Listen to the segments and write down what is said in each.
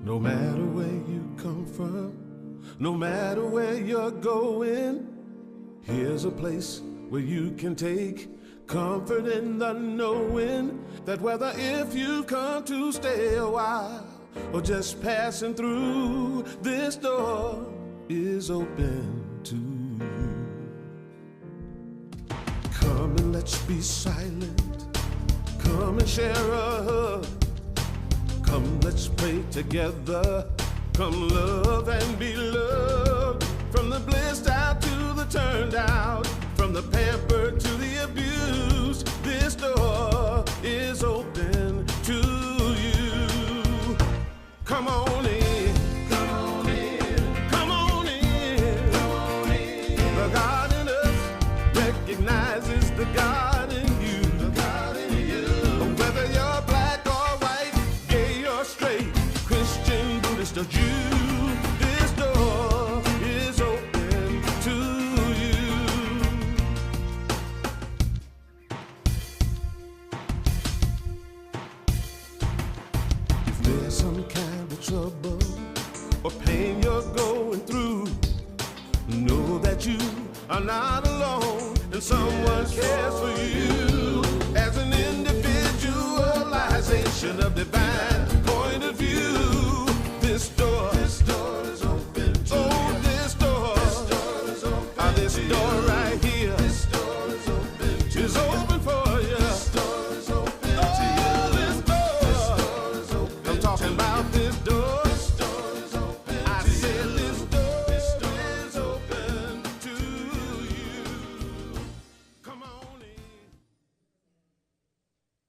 No matter where you come from, no matter where you're going, here's a place where you can take comfort in the knowing that whether if you come to stay a while or just passing through, this door is open to you. Come and let's be silent. Come and share a hug. Come, let's pray together. Come, love and be loved. From the blissed out to the turned out, from the pampered to the abused, this door is open to you. Come on in. Come on in. Come on in. Come on in. The God in us recognizes the God in you. The God in you. Whether you're black or white, gay or straight, Christian, Buddhist or Jew, this door is open to you. If there's some kind of trouble or pain you're going through, know that you are not alone and someone cares for you. As an individualization of divine point of view, this door is open to you. This door is open. This door right here is open for you. This door is open to you. This door is open. I'm talking about this door. This door is open. I said this door is open to you. Come on in.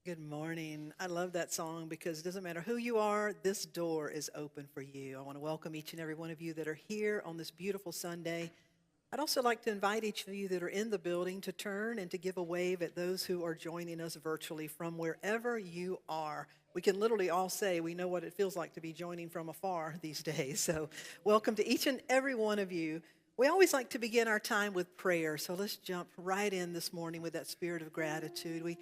Good morning. I love that song because it doesn't matter who you are, this door is open for you. I want to welcome each and every one of you that are here on this beautiful Sunday. I'd also like to invite each of you that are in the building to turn and to give a wave at those who are joining us virtually from wherever you are. We can literally all say we know what it feels like to be joining from afar these days. So welcome to each and every one of you. We always like to begin our time with prayer. So let's jump right in this morning with that spirit of gratitude. We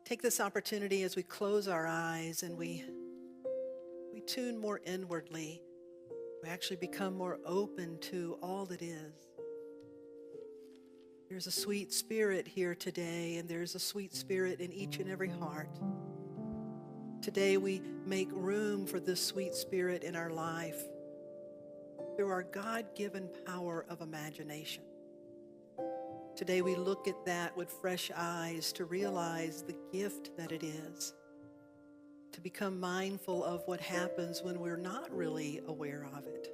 take this opportunity as we close our eyes and we tune more inwardly. We actually become more open to all that is. There's a sweet spirit here today, and there's a sweet spirit in each and every heart. Today we make room for this sweet spirit in our life through our God-given power of imagination. Today we look at that with fresh eyes to realize the gift that it is, to become mindful of what happens when we're not really aware of it,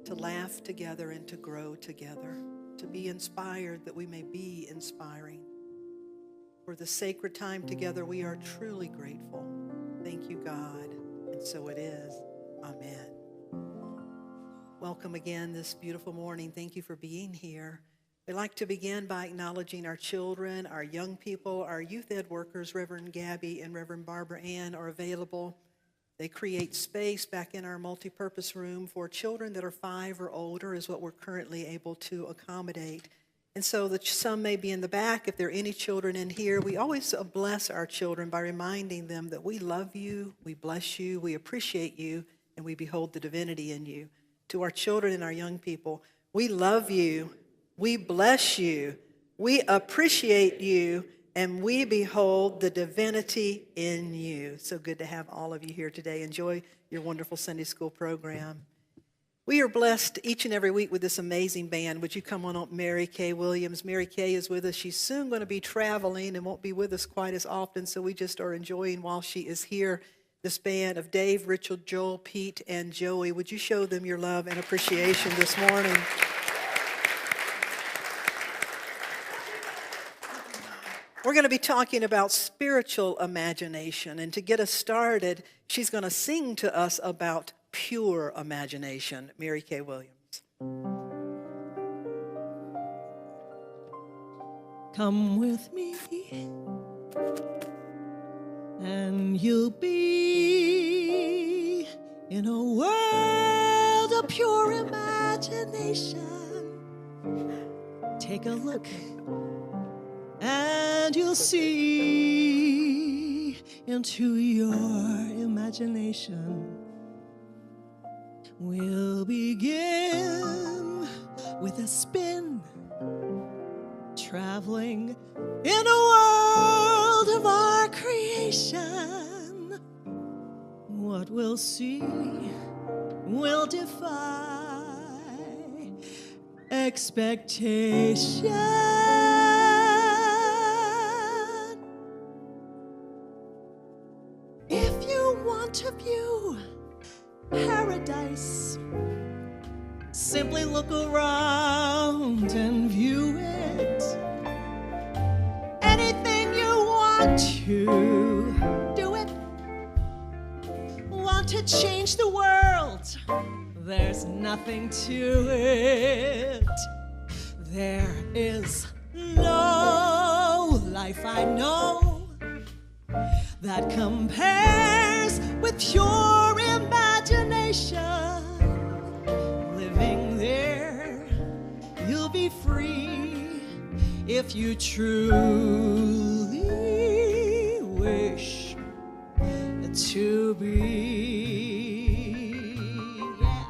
to laugh together and to grow together, to be inspired that we may be inspiring. For the sacred time together, we are truly grateful. Thank you, God, and so it is. Amen. Welcome again this beautiful morning. Thank you for being here. We'd like to begin by acknowledging our children, our young people, our youth ed workers. Reverend Gabby and Reverend Barbara Ann are available. They create space back in our multipurpose room for children that are 5 or older is what we're currently able to accommodate. And so some may be in the back. If there are any children in here, we always bless our children by reminding them that we love you, we bless you, we appreciate you, and we behold the divinity in you. To our children and our young people, we love you, we bless you, we appreciate you, and we behold the divinity in you. So good to have all of you here today. Enjoy your wonderful Sunday school program. We are blessed each and every week with this amazing band. Would you come on up, Mary Kay Williams? Mary Kay is with us. She's soon going to be traveling and won't be with us quite as often, so we just are enjoying while she is here this band of Dave, Richard, Joel, Pete, and Joey. Would you show them your love and appreciation this morning? We're going to be talking about spiritual imagination, and to get us started, she's going to sing to us about pure imagination. Mary Kay Williams. Come with me, and you'll be in a world of pure imagination. Take a look, and you'll see into your imagination. We'll begin with a spin, traveling in a world of our creation. What we'll see will defy expectation. If you want to view paradise, simply look around and view it. Anything you want to, do it. Want to change the world? There's nothing to it. There is no life I know that compares with pure imagination. Living there, you'll be free if you truly wish to be. Yeah.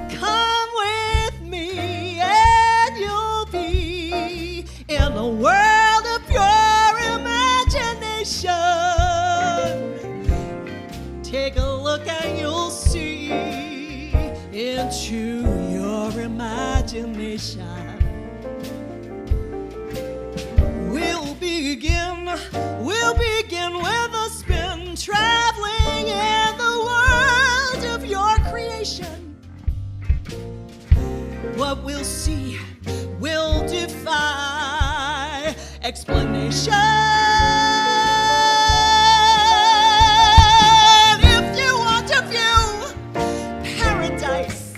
Come with me and you'll be in a world of pure imagination. Take a look and you'll see into your imagination. We'll begin with a spin, traveling in the world of your creation. What we'll see will defy explanation. If you want to view paradise,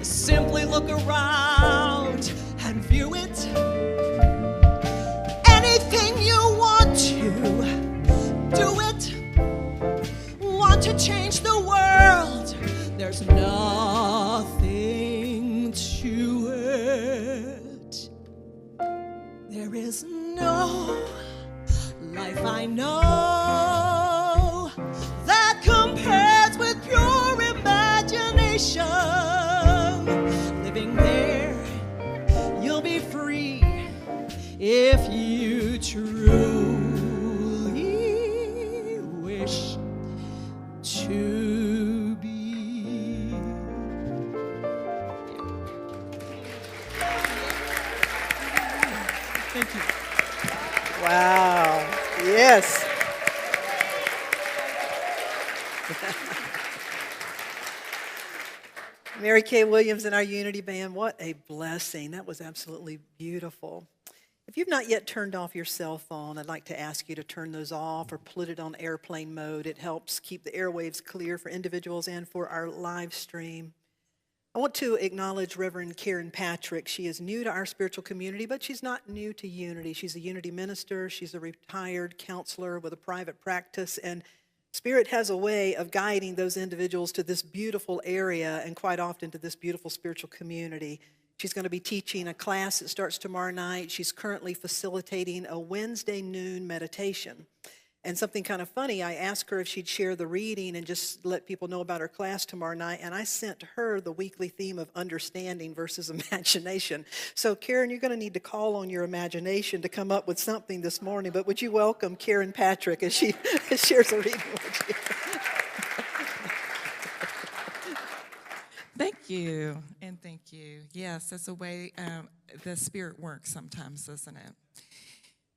simply look around and view it. Anything you want to, do it. Want to change the world? There's nothing to it. There is no life I know that compares with pure imagination. Living there, you'll be free if you truly wish to be. Thank you. Wow. Yes. Mary Kay Williams and our Unity Band, what a blessing. That was absolutely beautiful. If you've not yet turned off your cell phone, I'd like to ask you to turn those off or put it on airplane mode. It helps keep the airwaves clear for individuals and for our live stream. I want to acknowledge Reverend Karen Patrick. She is new to our spiritual community, but she's not new to Unity. She's a Unity minister. She's a retired counselor with a private practice, and Spirit has a way of guiding those individuals to this beautiful area and quite often to this beautiful spiritual community. She's going to be teaching a class that starts tomorrow night. She's currently facilitating a Wednesday noon meditation. And something kind of funny, I asked her if she'd share the reading and just let people know about her class tomorrow night, and I sent her the weekly theme of understanding versus imagination. So Karen, you're going to need to call on your imagination to come up with something this morning, but would you welcome Karen Patrick as she shares a reading with you? Thank you, and thank you. Yes, that's the way the Spirit works sometimes, isn't it?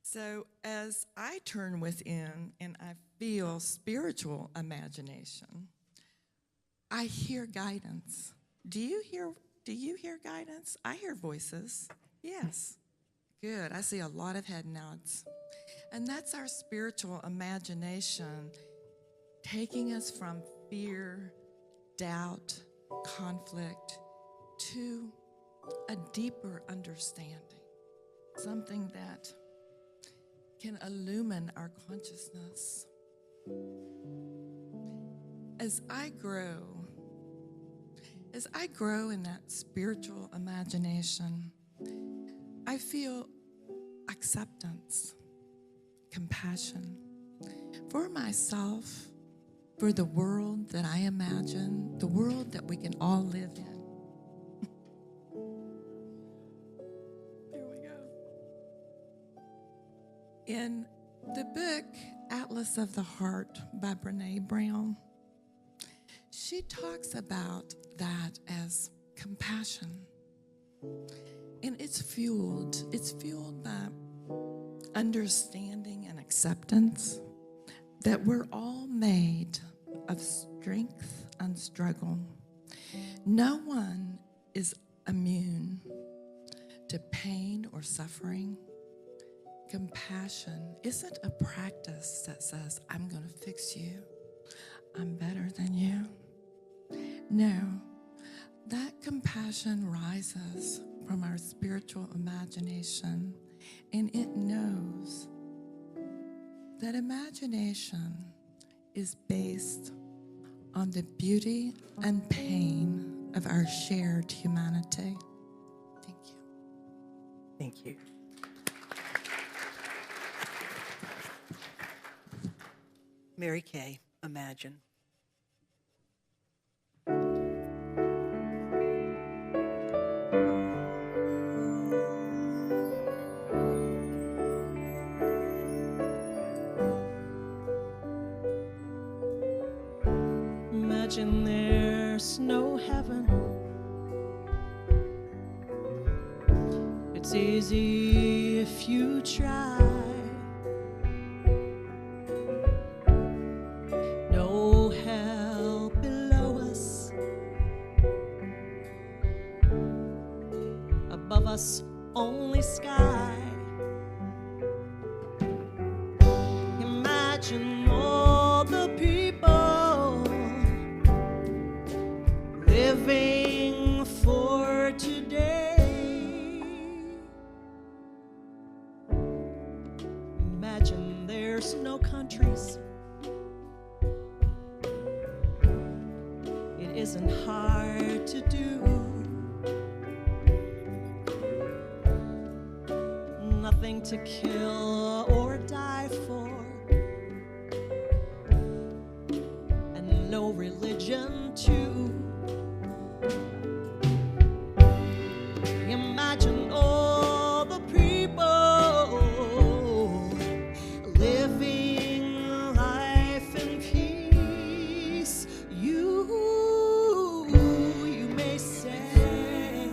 So as I turn within and I feel spiritual imagination, I hear guidance. Do you hear guidance? I hear voices. Yes. Good. I see a lot of head nods. And that's our spiritual imagination taking us from fear, doubt, conflict to a deeper understanding, something that can illumine our consciousness. As I grow in that spiritual imagination, I feel acceptance, compassion for myself, for the world that I imagine, the world that we can all live in. There we go. In the book Atlas of the Heart by Brene Brown, she talks about that as compassion. And it's fueled by understanding and acceptance that we're all made of strength and struggle. No one is immune to pain or suffering. Compassion isn't a practice that says, I'm going to fix you. I'm better than you. No, that compassion rises from our spiritual imagination, and it knows that imagination is based on the beauty and pain of our shared humanity. Thank you. Thank you. Mary Kay, Imagine. Imagine there's no heaven. It's easy if you try. No hell below us. Above us, only sky. Imagine all the people living for today. Imagine there's no countries. It isn't hard to do. Nothing to kill or die for. And no religion too. Imagine all the people living life in peace. You may say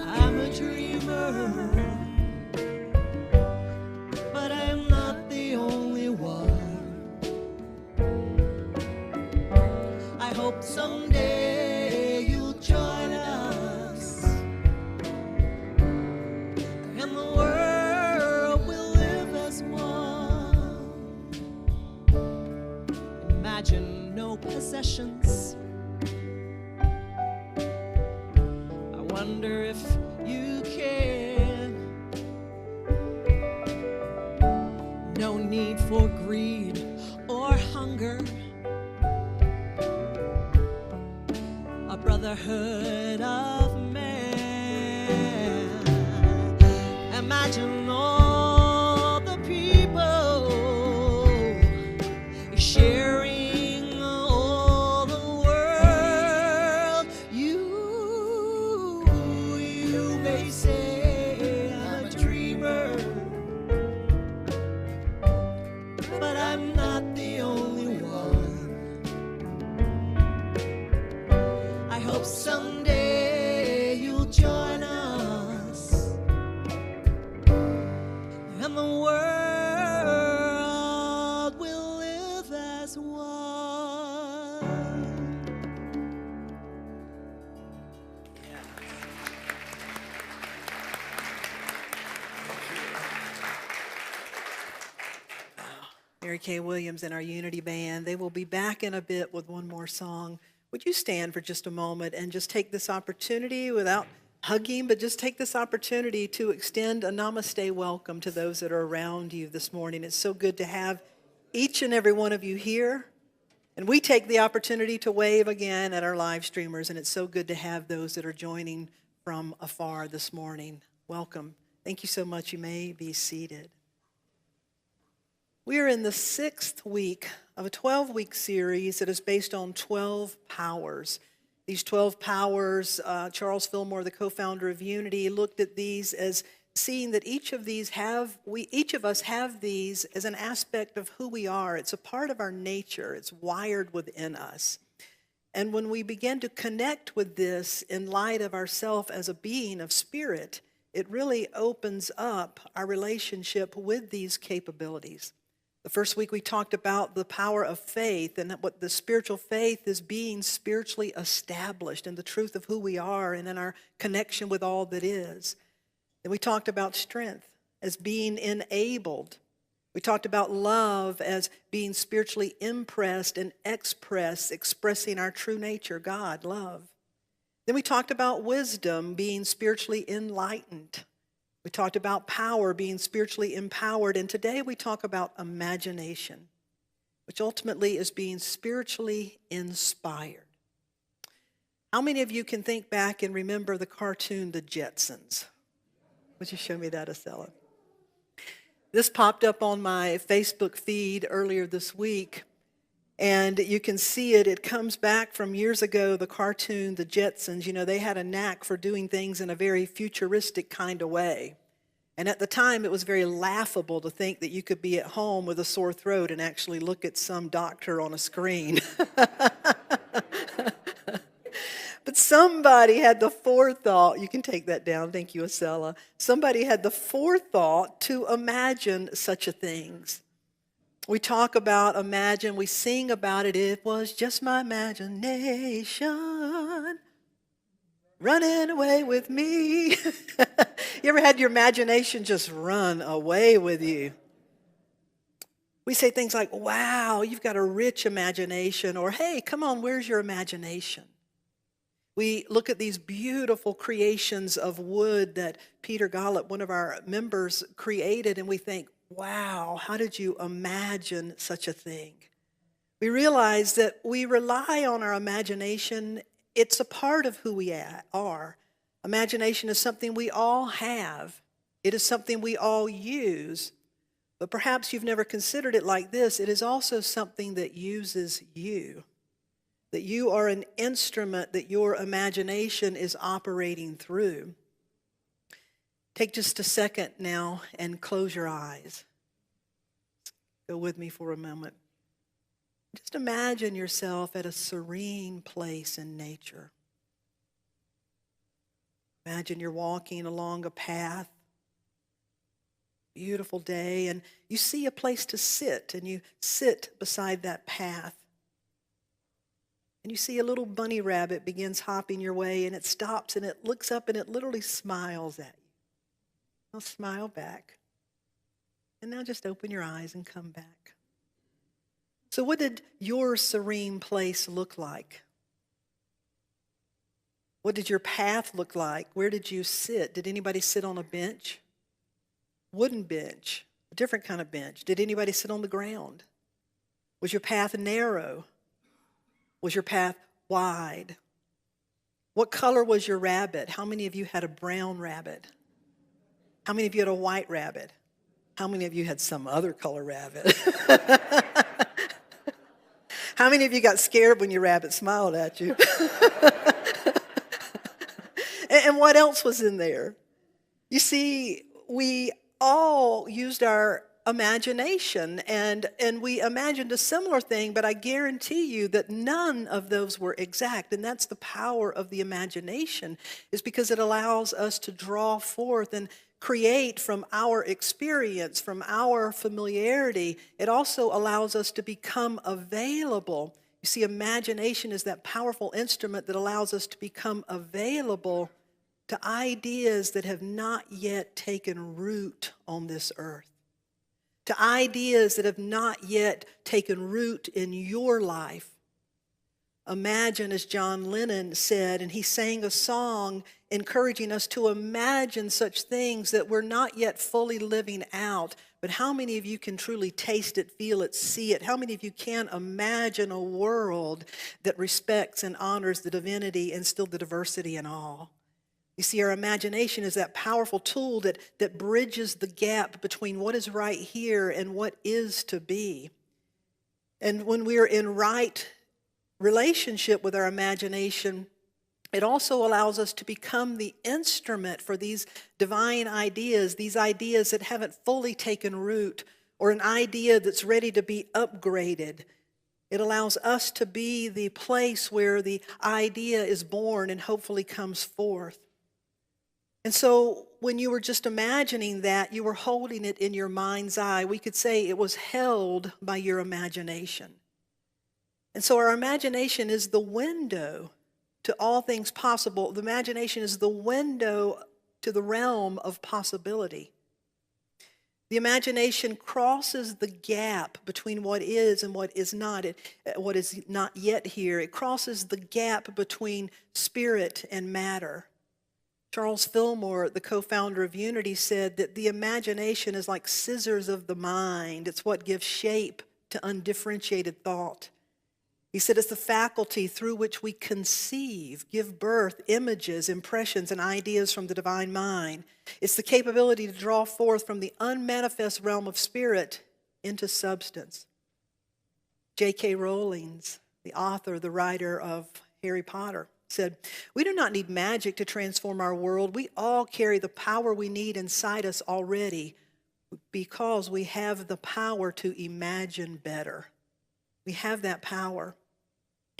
I'm a dreamer, but I'm not the only one. I hope someday you'll join us, and the world will live as one. Imagine no possessions. I wonder if you can. No need for greed or hunger. A brotherhood of man. Imagine all the people sharing all the world. You may say I'm a dreamer, but I'm not the only one. I hope someday you'll join us, and the world will live as one. Mary Kay Williams and our Unity Band. They will be back in a bit with one more song. Would you stand for just a moment and just take this opportunity, without hugging, but just take this opportunity to extend a namaste welcome to those that are around you this morning. It's so good to have each and every one of you here. And we take the opportunity to wave again at our live streamers, and it's so good to have those that are joining from afar this morning. Welcome. Thank you so much. You may be seated. We are in the 6th week of a 12-week series that is based on 12 powers. These 12 powers, Charles Fillmore, the co-founder of Unity, looked at these as seeing that each of us have these as an aspect of who we are. It's a part of our nature. It's wired within us. And when we begin to connect with this in light of ourself as a being of spirit, it really opens up our relationship with these capabilities. The first week we talked about the power of faith and what the spiritual faith is being spiritually established in the truth of who we are and in our connection with all that is. Then we talked about strength as being enabled. We talked about love as being spiritually impressed and expressing our true nature, God, love. Then we talked about wisdom being spiritually enlightened. We talked about power being spiritually empowered, and today we talk about imagination, which ultimately is being spiritually inspired. How many of you can think back and remember the cartoon, The Jetsons? Would you show me that, Acela? This popped up on my Facebook feed earlier this week, and you can see it. It comes back from years ago, the cartoon, The Jetsons. You know, they had a knack for doing things in a very futuristic kind of way. And at the time, it was very laughable to think that you could be at home with a sore throat and actually look at some doctor on a screen. But somebody had the forethought, you can take that down, thank you, Acela. Somebody had the forethought to imagine such a things. We talk about imagine, we sing about it. It was just my imagination running away with me. You ever had your imagination just run away with you? We say things like, wow, you've got a rich imagination, or hey, come on, where's your imagination? We look at these beautiful creations of wood that Peter Gollop, one of our members, created, and we think, wow, how did you imagine such a thing? We realize that we rely on our imagination. It's a part of who we are. Imagination is something we all have. It is something we all use. But perhaps you've never considered it like this. It is also something that uses you. That you are an instrument that your imagination is operating through. Take just a second now and close your eyes. Go with me for a moment. Just imagine yourself at a serene place in nature. Imagine you're walking along a path, beautiful day, and you see a place to sit, and you sit beside that path. And you see a little bunny rabbit begins hopping your way, and it stops, and it looks up, and it literally smiles at you. Now smile back. And now just open your eyes and come back. So what did your serene place look like? What did your path look like? Where did you sit? Did anybody sit on a bench? Wooden bench, a different kind of bench. Did anybody sit on the ground? Was your path narrow? Was your path wide? What color was your rabbit? How many of you had a brown rabbit? How many of you had a white rabbit? How many of you had some other color rabbit? How many of you got scared when your rabbit smiled at you? And what else was in there? You see, we all used our imagination, and we imagined a similar thing, but I guarantee you that none of those were exact. And that's the power of the imagination, is because it allows us to draw forth and create from our experience, from our familiarity. It also allows us to become available. You see, imagination is that powerful instrument that allows us to become available to ideas that have not yet taken root on this earth, to ideas that have not yet taken root in your life. Imagine, as John Lennon said, and he sang a song encouraging us to imagine such things that we're not yet fully living out. But how many of you can truly taste it, feel it, see it? How many of you can imagine a world that respects and honors the divinity and still the diversity and all? You see, our imagination is that powerful tool that bridges the gap between what is right here and what is to be. And when we're in right relationship with our imagination, it also allows us to become the instrument for these divine ideas, these ideas that haven't fully taken root, or an idea that's ready to be upgraded. It allows us to be the place where the idea is born and hopefully comes forth. And so when you were just imagining that, you were holding it in your mind's eye. We could say it was held by your imagination. And so our imagination is the window to all things possible. The imagination is the window to the realm of possibility. The imagination crosses the gap between what is and what is not yet here. It crosses the gap between spirit and matter. Charles Fillmore, the co-founder of Unity, said that the imagination is like scissors of the mind. It's what gives shape to undifferentiated thought. He said it's the faculty through which we conceive, give birth, images, impressions, and ideas from the divine mind. It's the capability to draw forth from the unmanifest realm of spirit into substance. J.K. Rowling, the author, the writer of Harry Potter, said, "We do not need magic to transform our world. We all carry the power we need inside us already because we have the power to imagine better." We have that power.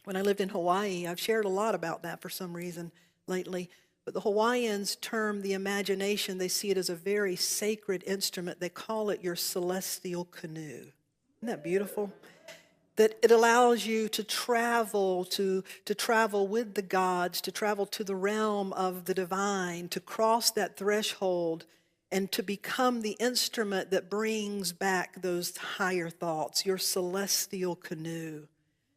When I lived in Hawaii, I've shared a lot about that for some reason lately, but the Hawaiians term the imagination, they see it as a very sacred instrument. They call it your celestial canoe. Isn't that beautiful? That it allows you to travel, to travel with the gods, to travel to the realm of the divine, to cross that threshold and to become the instrument that brings back those higher thoughts, your celestial canoe.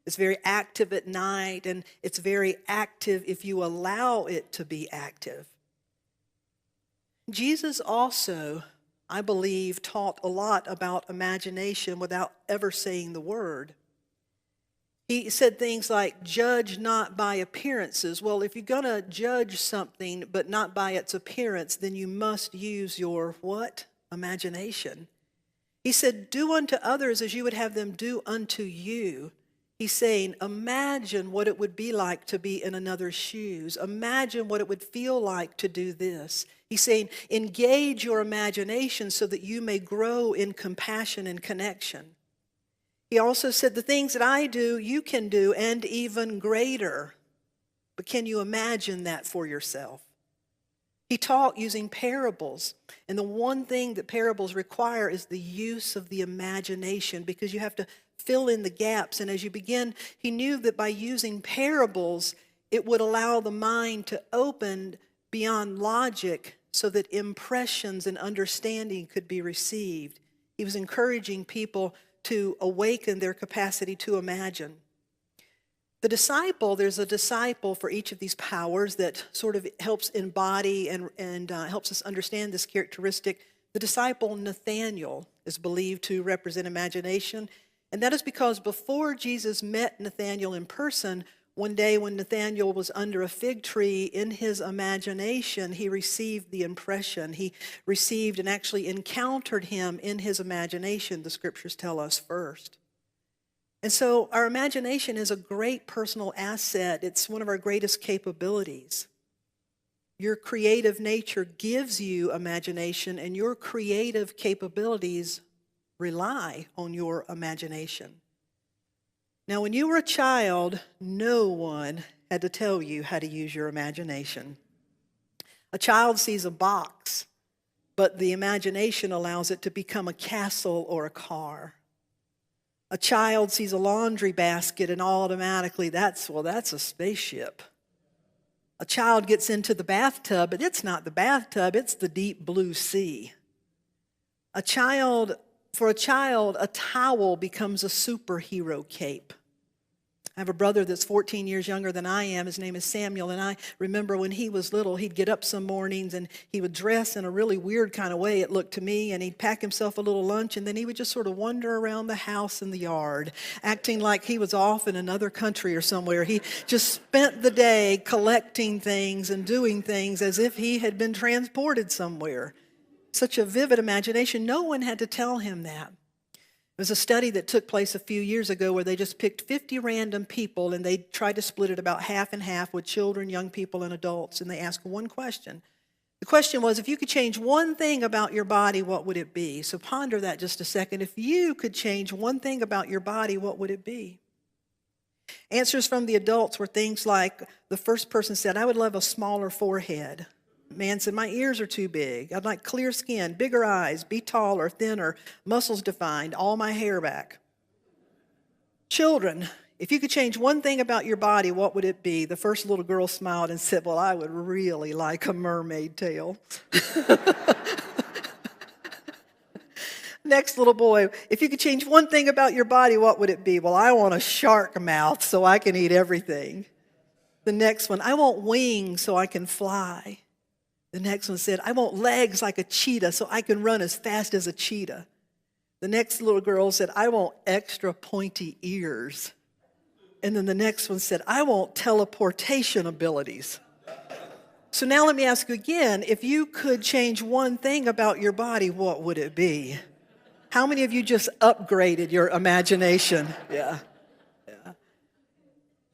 It's very active at night, and it's very active if you allow it to be active. Jesus also, I believe, taught a lot about imagination without ever saying the word. He said things like, judge not by appearances. Well, if you're going to judge something but not by its appearance, then you must use your what? Imagination. He said, do unto others as you would have them do unto you. He's saying, imagine what it would be like to be in another's shoes. Imagine what it would feel like to do this. He's saying, engage your imagination so that you may grow in compassion and connection. He also said, the things that I do, you can do, and even greater. But can you imagine that for yourself? He taught using parables. And the one thing that parables require is the use of the imagination, because you have to fill in the gaps. And as you begin, he knew that by using parables, it would allow the mind to open beyond logic so that impressions and understanding could be received. He was encouraging people to awaken their capacity to imagine. The disciple, there's a disciple for each of these powers that sort of helps embody and helps us understand this characteristic. The disciple Nathaniel is believed to represent imagination, and that is because before Jesus met Nathaniel in person, one day when Nathaniel was under a fig tree, in his imagination, he received the impression. He received and actually encountered him in his imagination, the scriptures tell us first. And so our imagination is a great personal asset. It's one of our greatest capabilities. Your creative nature gives you imagination, and your creative capabilities rely on your imagination. Now, when you were a child, no one had to tell you how to use your imagination. A child sees a box, but the imagination allows it to become a castle or a car. A child sees a laundry basket and automatically that's a spaceship. A child gets into the bathtub, but it's not the bathtub, it's the deep blue sea. For a child, a towel becomes a superhero cape. I have a brother that's 14 years younger than I am. His name is Samuel, and I remember when he was little, he'd get up some mornings and he would dress in a really weird kind of way, it looked to me, and he'd pack himself a little lunch, and then he would just sort of wander around the house and the yard, acting like he was off in another country or somewhere. He just spent the day collecting things and doing things as if he had been transported somewhere. Such a vivid imagination. No one had to tell him that. There was a study that took place a few years ago where they just picked 50 random people and they tried to split it about half and half with children, young people, and adults. And they asked one question. The question was, if you could change one thing about your body, what would it be? So ponder that just a second. If you could change one thing about your body, what would it be? Answers from the adults were things like, the first person said, I would love a smaller forehead. Man said, my ears are too big. I'd like clear skin, bigger eyes, be taller, thinner, muscles defined, all my hair back. Children, if you could change one thing about your body, what would it be? The first little girl smiled and said, well, I would really like a mermaid tail. Next little boy, if you could change one thing about your body, what would it be? Well, I want a shark mouth so I can eat everything. The next one, I want wings so I can fly. The next one said, I want legs like a cheetah so I can run as fast as a cheetah. The next little girl said, I want extra pointy ears. And then the next one said, I want teleportation abilities. So now let me ask you again, if you could change one thing about your body, what would it be? How many of you just upgraded your imagination? Yeah.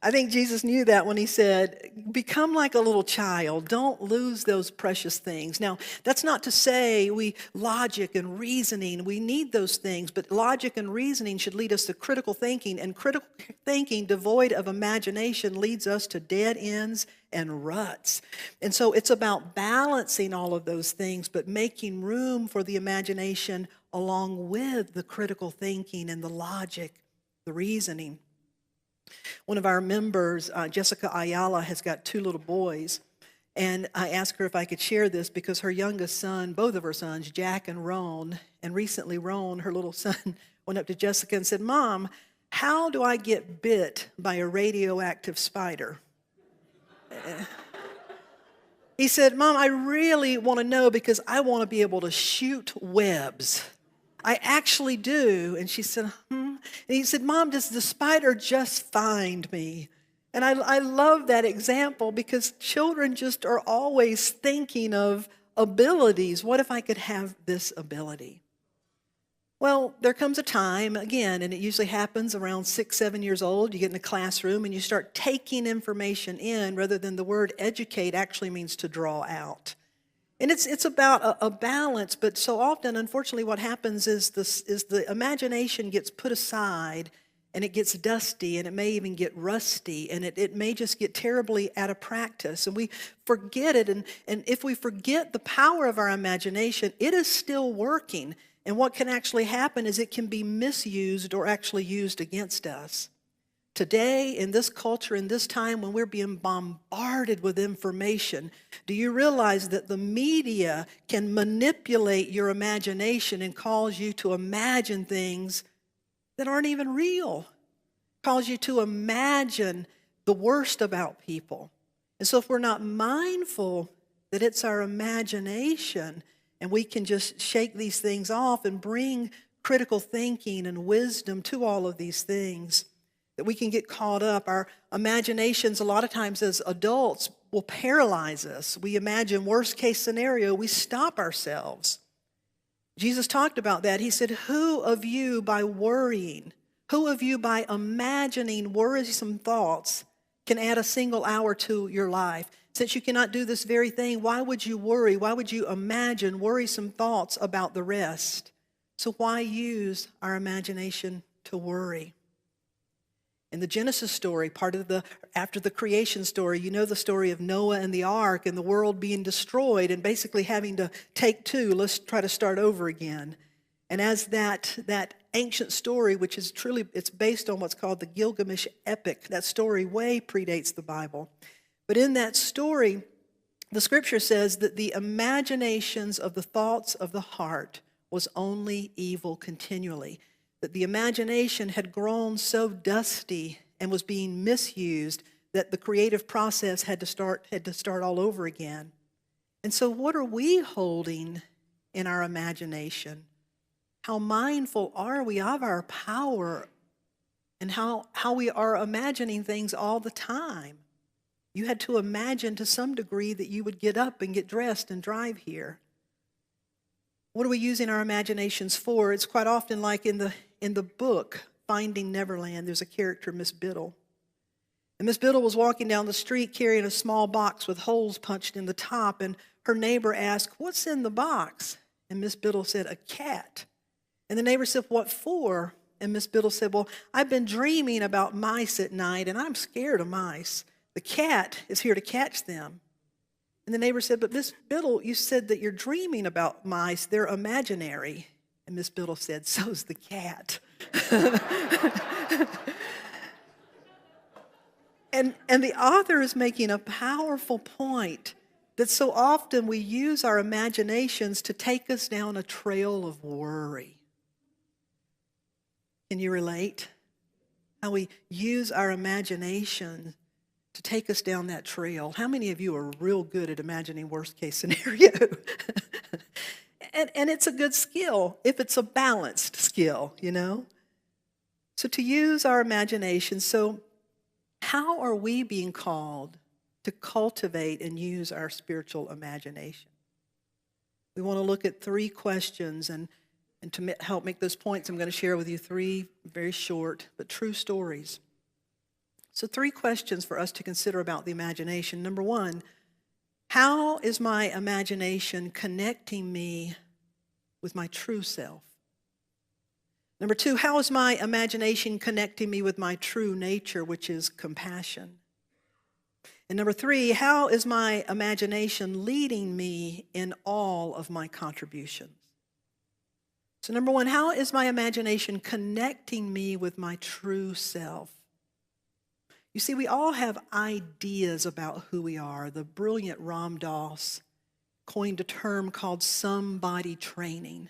I think Jesus knew that when he said, become like a little child. Don't lose those precious things. Now, that's not to say logic and reasoning, we need those things, but logic and reasoning should lead us to critical thinking, and critical thinking devoid of imagination leads us to dead ends and ruts. And so it's about balancing all of those things, but making room for the imagination along with the critical thinking and the logic, the reasoning. One of our members, Jessica Ayala, has got 2 little boys, and I asked her if I could share this because her youngest son, both of her sons, Jack and Roan, and recently Roan, her little son, went up to Jessica and said, Mom, how do I get bit by a radioactive spider? He said, Mom, I really want to know because I want to be able to shoot webs. I actually do. And she said, And he said, Mom, does the spider just find me? And I love that example because children just are always thinking of abilities. What if I could have this ability? Well, there comes a time, again, and it usually happens around 6, 7 years old. You get in a classroom and you start taking information in rather than the word educate actually means to draw out. And it's about a balance, but so often, unfortunately, what happens is the imagination gets put aside and it gets dusty and it may even get rusty and it may just get terribly out of practice. And we forget it, and if we forget the power of our imagination, it is still working. And what can actually happen is it can be misused or actually used against us. Today, in this culture, in this time when we're being bombarded with information, do you realize that the media can manipulate your imagination and cause you to imagine things that aren't even real? Cause you to imagine the worst about people. And so if we're not mindful that it's our imagination and we can just shake these things off and bring critical thinking and wisdom to all of these things, that we can get caught up. Our imaginations, a lot of times as adults, will paralyze us. We imagine worst case scenario, we stop ourselves. Jesus talked about that. He said, who of you by worrying, who of you by imagining worrisome thoughts can add a single hour to your life? Since you cannot do this very thing, why would you worry? Why would you imagine worrisome thoughts about the rest? So why use our imagination to worry? In the Genesis story, after the creation story, you know the story of Noah and the ark and the world being destroyed and basically having to take 2. Let's try to start over again. And as that ancient story, which is truly, it's based on what's called the Gilgamesh epic. That story way predates the Bible. But in that story, the scripture says that the imaginations of the thoughts of the heart was only evil continually. That the imagination had grown so dusty and was being misused, that the creative process had to start all over again. And so what are we holding in our imagination? How mindful are we of our power and how we are imagining things all the time? You had to imagine to some degree that you would get up and get dressed and drive here. What are we using our imaginations for? It's quite often like in the book, Finding Neverland, there's a character, Miss Biddle. And Miss Biddle was walking down the street carrying a small box with holes punched in the top, and her neighbor asked, "What's in the box?" And Miss Biddle said, "A cat." And the neighbor said, "What for?" And Miss Biddle said, "Well, I've been dreaming about mice at night, and I'm scared of mice. The cat is here to catch them." And the neighbor said, "But Miss Biddle, you said that you're dreaming about mice. They're imaginary." And Miss Biddle said, "So's the cat." And the author is making a powerful point that so often we use our imaginations to take us down a trail of worry. Can you relate? How we use our imagination to take us down that trail. How many of you are real good at imagining worst case scenario? and it's a good skill if it's a balanced skill, you know? So to use our imagination. So how are we being called to cultivate and use our spiritual imagination? We want to look at 3 questions, and to help make those points, I'm going to share with you 3 very short but true stories. So 3 questions for us to consider about the imagination. Number 1, how is my imagination connecting me with my true self? Number 2, how is my imagination connecting me with my true nature, which is compassion? And number 3, how is my imagination leading me in all of my contributions? So number 1, how is my imagination connecting me with my true self? You see, we all have ideas about who we are. The brilliant Ram Dass coined a term called somebody training.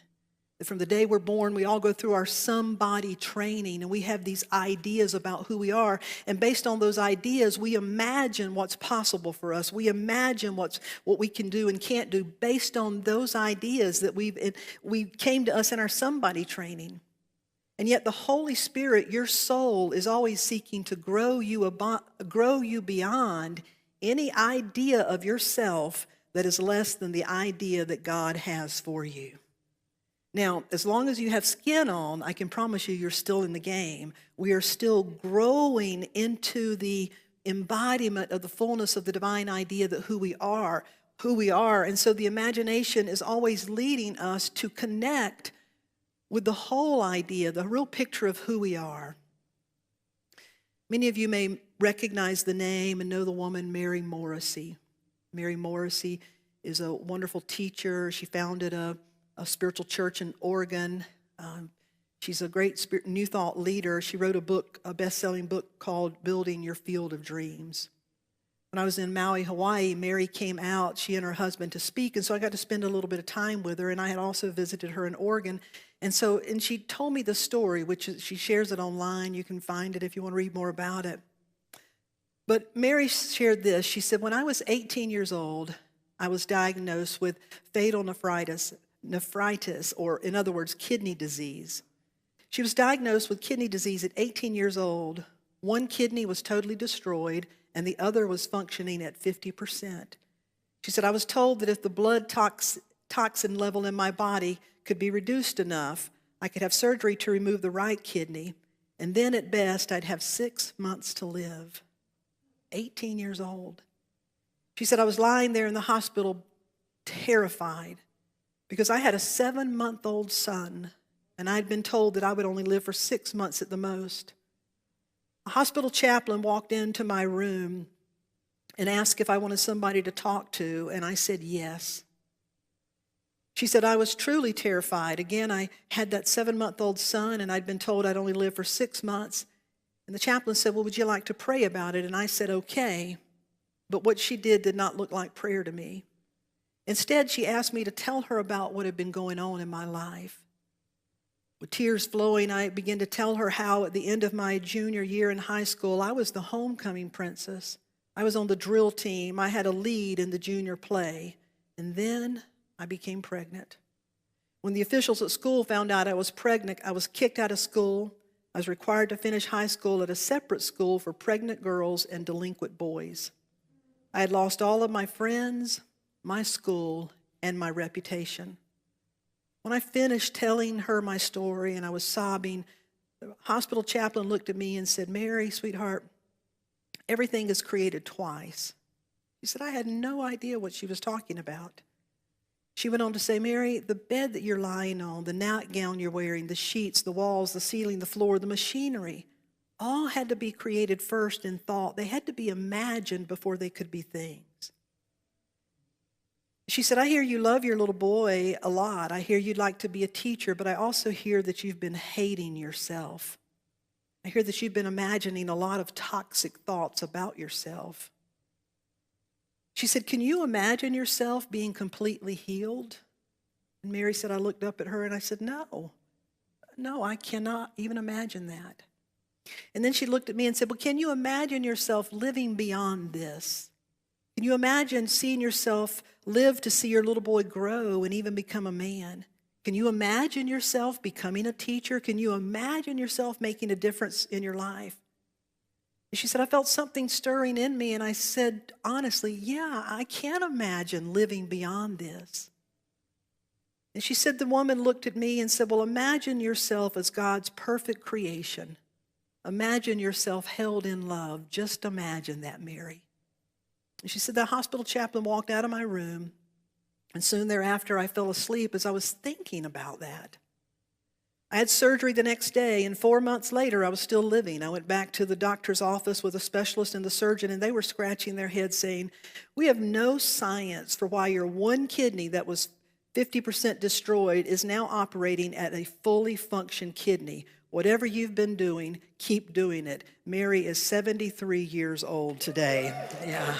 That from the day we're born, we all go through our somebody training, and we have these ideas about who we are. And based on those ideas, we imagine what's possible for us. We imagine what we can do and can't do based on those ideas that we came to us in our somebody training. And yet the Holy Spirit, your soul, is always seeking to grow you beyond any idea of yourself that is less than the idea that God has for you. Now, as long as you have skin on, I can promise you're still in the game. We are still growing into the embodiment of the fullness of the divine idea that who we are. And so the imagination is always leading us to connect with the whole idea, the real picture of who we are. Many of you may recognize the name and know the woman Mary Morrissey. Mary Morrissey is a wonderful teacher. She founded a spiritual church in Oregon. She's a great New Thought leader. She wrote a best-selling book called Building Your Field of Dreams. When I was in Maui, Hawaii, Mary came out, she and her husband, to speak, and so I got to spend a little bit of time with her, and I had also visited her in Oregon. And she told me the story, she shares it online. You can find it if you want to read more about it. But Mary shared this. She said, when I was 18 years old, I was diagnosed with fatal nephritis, or in other words, kidney disease. She was diagnosed with kidney disease at 18 years old. One kidney was totally destroyed, and the other was functioning at 50%. She said, I was told that if the blood toxin level in my body could be reduced enough, I could have surgery to remove the right kidney, and then at best, I'd have 6 months to live. 18 years old. She said, I was lying there in the hospital terrified because I had a 7-month-old son, and I'd been told that I would only live for 6 months at the most. A hospital chaplain walked into my room and asked if I wanted somebody to talk to, and I said yes. She said, I was truly terrified. Again, I had that 7-month-old son, and I'd been told I'd only live for 6 months. And the chaplain said, well, would you like to pray about it? And I said, okay. But what she did not look like prayer to me. Instead, she asked me to tell her about what had been going on in my life. With tears flowing, I began to tell her how at the end of my junior year in high school, I was the homecoming princess. I was on the drill team. I had a lead in the junior play. And then I became pregnant. When the officials at school found out I was pregnant, I was kicked out of school. I was required to finish high school at a separate school for pregnant girls and delinquent boys. I had lost all of my friends, my school, and my reputation. When I finished telling her my story and I was sobbing, the hospital chaplain looked at me and said, "Mary, sweetheart, everything is created twice." She said, I had no idea what she was talking about. She went on to say, "Mary, the bed that you're lying on, the nightgown you're wearing, the sheets, the walls, the ceiling, the floor, the machinery, all had to be created first in thought. They had to be imagined before they could be things." She said, "I hear you love your little boy a lot. I hear you'd like to be a teacher, but I also hear that you've been hating yourself. I hear that you've been imagining a lot of toxic thoughts about yourself." She said, "Can you imagine yourself being completely healed?" And Mary said, I looked up at her and I said, No, I cannot even imagine that. And then she looked at me and said, "Well, can you imagine yourself living beyond this? Can you imagine seeing yourself live to see your little boy grow and even become a man? Can you imagine yourself becoming a teacher? Can you imagine yourself making a difference in your life?" And she said, "I felt something stirring in me." And I said, honestly, "Yeah, I can imagine living beyond this." And she said, the woman looked at me and said, "Well, imagine yourself as God's perfect creation. Imagine yourself held in love. Just imagine that, Mary." And she said, the hospital chaplain walked out of my room, and soon thereafter I fell asleep as I was thinking about that. I had surgery the next day, and 4 months later I was still living. I went back to the doctor's office with a specialist and the surgeon, and they were scratching their heads saying, "We have no science for why your one kidney that was 50% destroyed is now operating at a fully functioned kidney. Whatever you've been doing, keep doing it." Mary is 73 years old today. Yeah.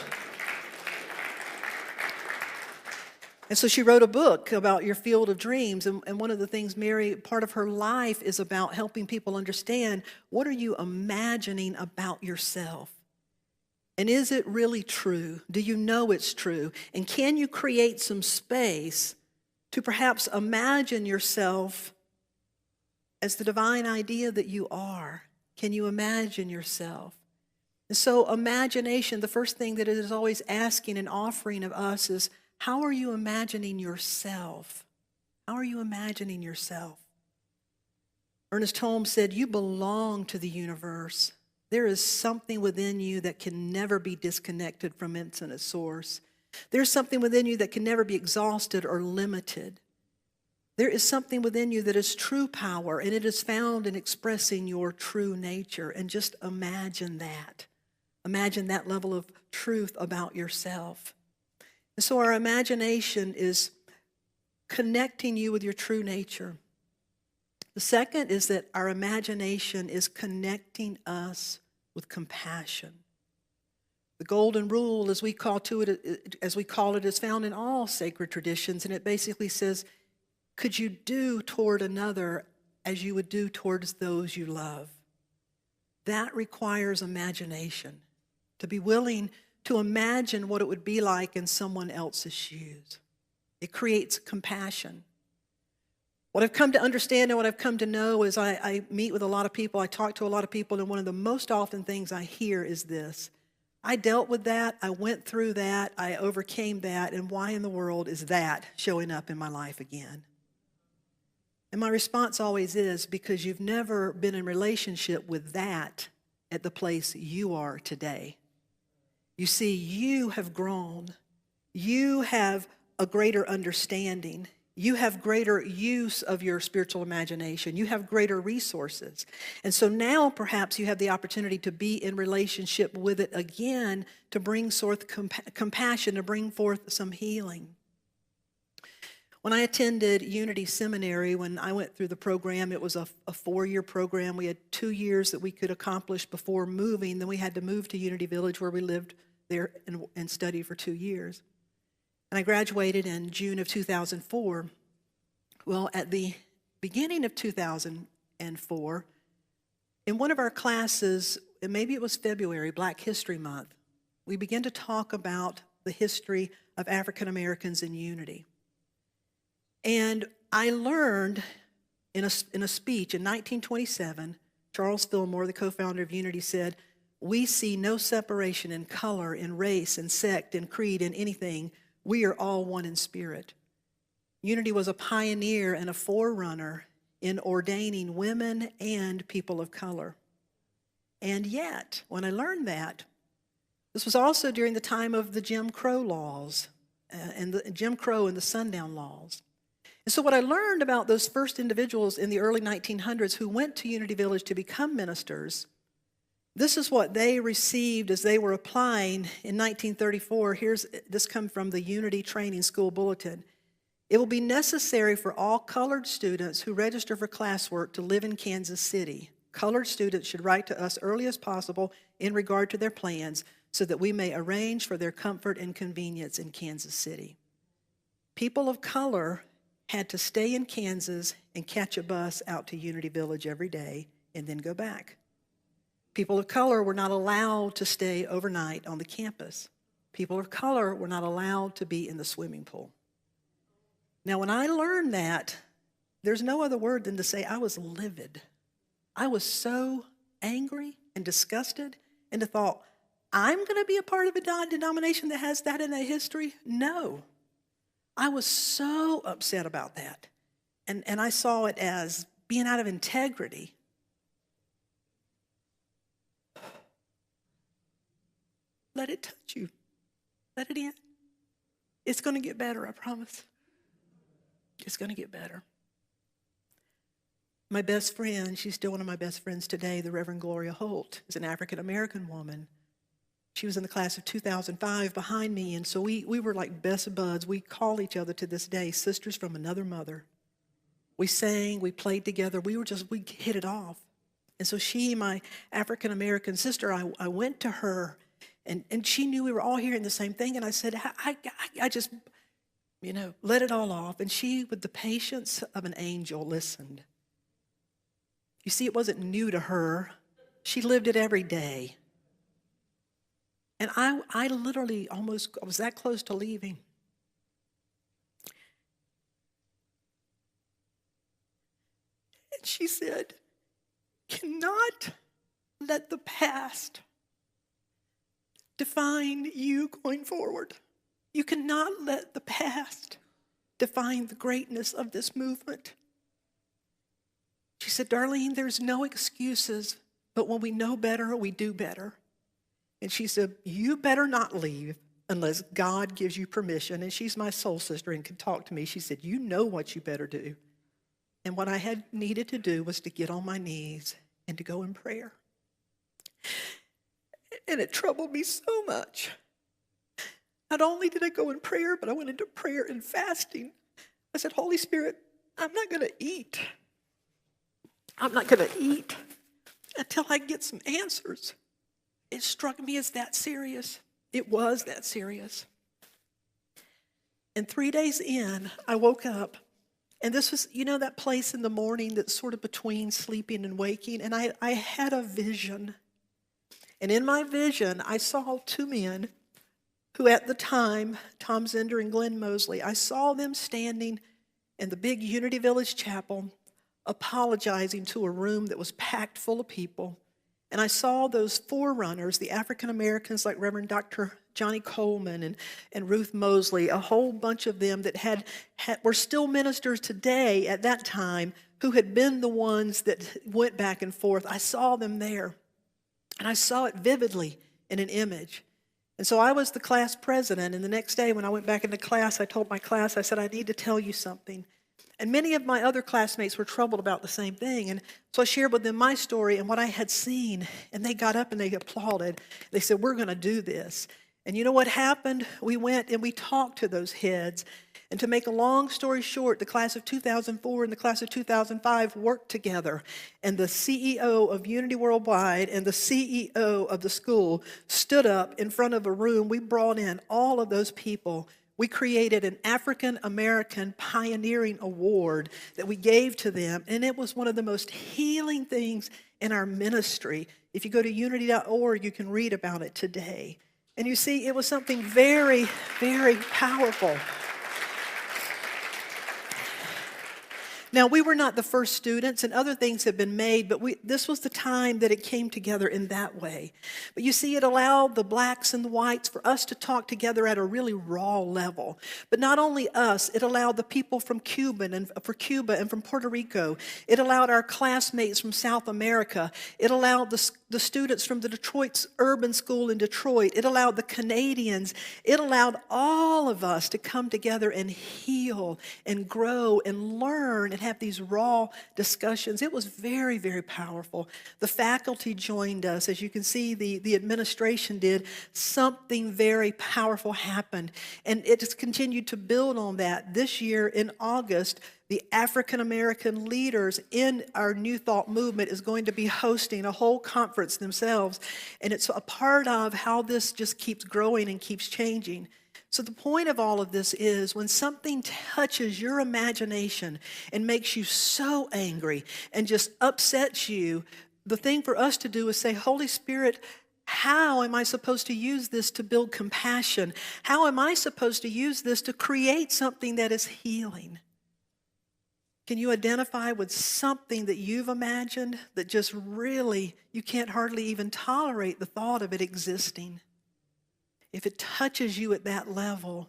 And so she wrote a book about your field of dreams. And one of the things Mary, part of her life is about helping people understand, what are you imagining about yourself? And is it really true? Do you know it's true? And can you create some space to perhaps imagine yourself as the divine idea that you are? Can you imagine yourself? And so imagination, the first thing that it is always asking and offering of us is, how are you imagining yourself? How are you imagining yourself? Ernest Holmes said, "You belong to the universe. There is something within you that can never be disconnected from infinite source. There's something within you that can never be exhausted or limited. There is something within you that is true power, and it is found in expressing your true nature." And just imagine that. Imagine that level of truth about yourself. And so our imagination is connecting you with your true nature. The second is that our imagination is connecting us with compassion. The golden rule, as we call it, is found in all sacred traditions, and it basically says, could you do toward another as you would do towards those you love? That requires imagination, to be willing to imagine what it would be like in someone else's shoes. It creates compassion. What I've come to understand and what I've come to know is I meet with a lot of people, I talk to a lot of people, and one of the most often things I hear is this: I dealt with that, I went through that, I overcame that, and why in the world is that showing up in my life again? And my response always is, because you've never been in relationship with that at the place you are today. You see, you have grown. You have a greater understanding. You have greater use of your spiritual imagination. You have greater resources. And so now perhaps you have the opportunity to be in relationship with it again, to bring forth compassion, to bring forth some healing. When I attended Unity Seminary, when I went through the program, it was a 4-year program. We had 2 years that we could accomplish before moving. Then we had to move to Unity Village, where we lived there and studied for 2 years. And I graduated in June of 2004. Well, at the beginning of 2004, in one of our classes, and maybe it was February, Black History Month, we began to talk about the history of African Americans in unity. And I learned in a speech in 1927, Charles Fillmore, the co-founder of Unity, said, "We see no separation in color, in race, in sect, in creed, in anything. We are all one in spirit." Unity was a pioneer and a forerunner in ordaining women and people of color. And yet, when I learned that, this was also during the time of the Jim Crow laws, and the Jim Crow and the Sundown laws. And so what I learned about those first individuals in the early 1900s who went to Unity Village to become ministers, this is what they received as they were applying in 1934. This comes from the Unity Training School Bulletin. "It will be necessary for all colored students who register for classwork to live in Kansas City. Colored students should write to us early as possible in regard to their plans so that we may arrange for their comfort and convenience in Kansas City." People of color had to stay in Kansas and catch a bus out to Unity Village every day and then go back. People of color were not allowed to stay overnight on the campus. People of color were not allowed to be in the swimming pool. Now, when I learned that, there's no other word than to say I was livid. I was so angry and disgusted and to thought, I'm going to be a part of a denomination that has that in a history? No. I was so upset about that. And I saw it as being out of integrity. Let it touch you. Let it in. It's going to get better, I promise. It's going to get better. My best friend, she's still one of my best friends today, the Reverend Gloria Holt, is an African-American woman. She was in the class of 2005 behind me, and so we were like best buds. We call each other to this day, sisters from another mother. We sang, we played together. We hit it off. And so she, my African-American sister, I went to her, and she knew we were all hearing the same thing, and I said, I just, let it all off. And she, with the patience of an angel, listened. You see, it wasn't new to her. She lived it every day. And I literally I was that close to leaving. And she said, cannot let the past define you going forward. You cannot let the past define the greatness of this movement. She said, Darlene, there's no excuses, but when we know better, we do better. And she said, you better not leave unless God gives you permission. And she's my soul sister and can talk to me. She said, you know what you better do. And what I had needed to do was to get on my knees and to go in prayer. And it troubled me so much. Not only did I go in prayer, but I went into prayer and fasting. I said, Holy Spirit, I'm not going to eat. I'm not going to eat until I get some answers. It struck me as that serious. It was that serious. And 3 days in, I woke up. And this was, that place in the morning that's sort of between sleeping and waking. And I had a vision. And in my vision, I saw two men who at the time, Tom Zender and Glenn Mosley, I saw them standing in the big Unity Village Chapel apologizing to a room that was packed full of people. And I saw those forerunners, the African Americans like Reverend Dr. Johnny Coleman and Ruth Mosley, a whole bunch of them that were still ministers today at that time who had been the ones that went back and forth. I saw them there. And I saw it vividly in an image. And so I was the class president, and the next day when I went back into class, I told my class, I said, I need to tell you something. And many of my other classmates were troubled about the same thing. And so I shared with them my story and what I had seen, and they got up and they applauded. They said, we're going to do this. And you know what happened? We went and we talked to those heads. And to make a long story short, the class of 2004 and the class of 2005 worked together. And the CEO of Unity Worldwide and the CEO of the school stood up in front of a room. We brought in all of those people. we created an African American Pioneering Award that we gave to them, and it was one of the most healing things in our ministry. If you go to unity.org, you can read about it today. And you see, it was something very, very powerful. Now, we were not the first students, and other things have been made, but this was the time that it came together in that way. But you see, it allowed the blacks and the whites for us to talk together at a really raw level. But not only us, it allowed the people from Cuba and from Puerto Rico. It allowed our classmates from South America. It allowed the students from the Detroit's urban school in Detroit. It allowed the Canadians. It allowed all of us to come together and heal and grow and learn and have these raw discussions. It was very, very powerful. The faculty joined us. As you can see, the administration did. Something very powerful happened. And it has continued to build on that. This year in August, the African American leaders in our New Thought movement is going to be hosting a whole conference themselves. And it's a part of how this just keeps growing and keeps changing. So the point of all of this is when something touches your imagination and makes you so angry and just upsets you, the thing for us to do is say, Holy Spirit, how am I supposed to use this to build compassion? How am I supposed to use this to create something that is healing? Can you identify with something that you've imagined that just really, you can't hardly even tolerate the thought of it existing? If it touches you at that level,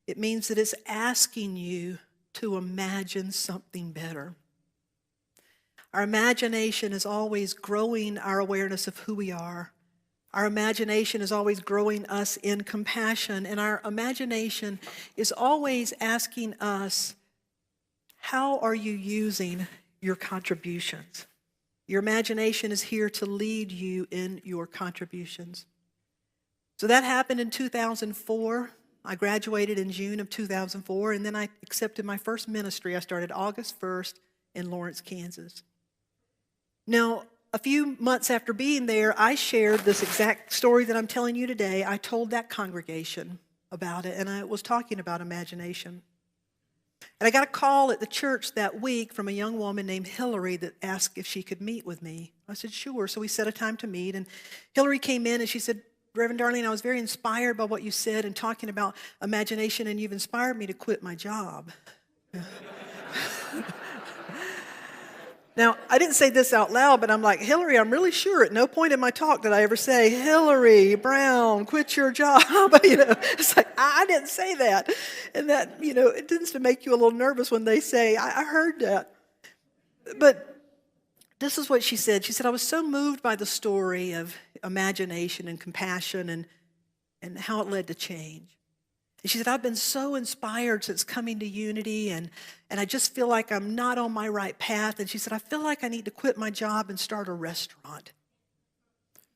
it means that it's asking you to imagine something better. Our imagination is always growing our awareness of who we are. Our imagination is always growing us in compassion, and our imagination is always asking us, how are you using your contributions? Your imagination is here to lead you in your contributions. So that happened in 2004. I graduated in June of 2004, and then I accepted my first ministry. I started August 1st in Lawrence, Kansas. Now, a few months after being there, I shared this exact story that I'm telling you today. I told that congregation about it, and I was talking about imagination. And I got a call at the church that week from a young woman named Hillary that asked if she could meet with me. I said, sure. So we set a time to meet, and Hillary came in and she said, Reverend Darlene, I was very inspired by what you said and talking about imagination, and you've inspired me to quit my job. Now, I didn't say this out loud, but I'm like, Hillary, I'm really sure at no point in my talk did I ever say, Hillary Brown, quit your job. It's like, I didn't say that. And that, it tends to make you a little nervous when they say, I heard that. But this is what she said. She said, I was so moved by the story of imagination and compassion and how it led to change. And she said, I've been so inspired since coming to Unity, and I just feel like I'm not on my right path. And she said, I feel like I need to quit my job and start a restaurant.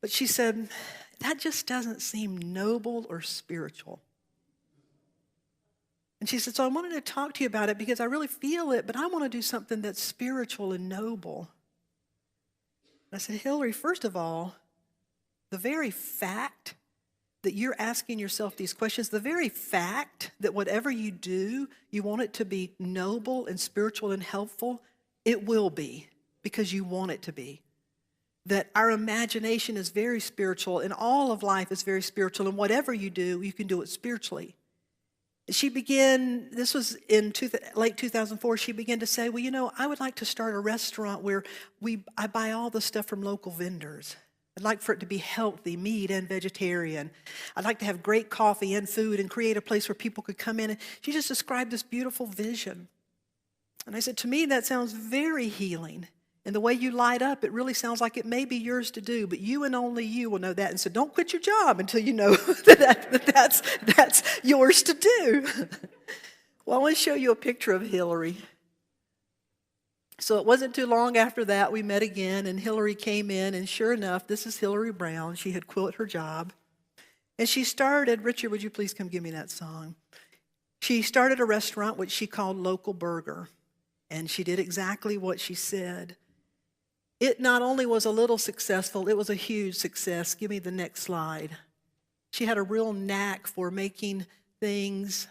But she said, that just doesn't seem noble or spiritual. And she said, so I wanted to talk to you about it because I really feel it, but I want to do something that's spiritual and noble. I said, Hillary, first of all, the very fact that you're asking yourself these questions, the very fact that whatever you do, you want it to be noble and spiritual and helpful, it will be because you want it to be. That our imagination is very spiritual and all of life is very spiritual, and whatever you do, you can do it spiritually. She began, this was in late 2004, she began to say, well, I would like to start a restaurant where I buy all the stuff from local vendors. I'd like for it to be healthy, meat and vegetarian. I'd like to have great coffee and food and create a place where people could come in. And she just described this beautiful vision. And I said, to me, that sounds very healing. And the way you light up, it really sounds like it may be yours to do, but you and only you will know that. And so don't quit your job until you know that's yours to do. Well, I want to show you a picture of Hillary. So it wasn't too long after that we met again, and Hillary came in, and sure enough, this is Hillary Brown. She had quit her job. And she started, Richard, would you please come give me that song? She started a restaurant which she called Local Burger, and she did exactly what she said. It not only was a little successful, it was a huge success. Give me the next slide. She had a real knack for making things,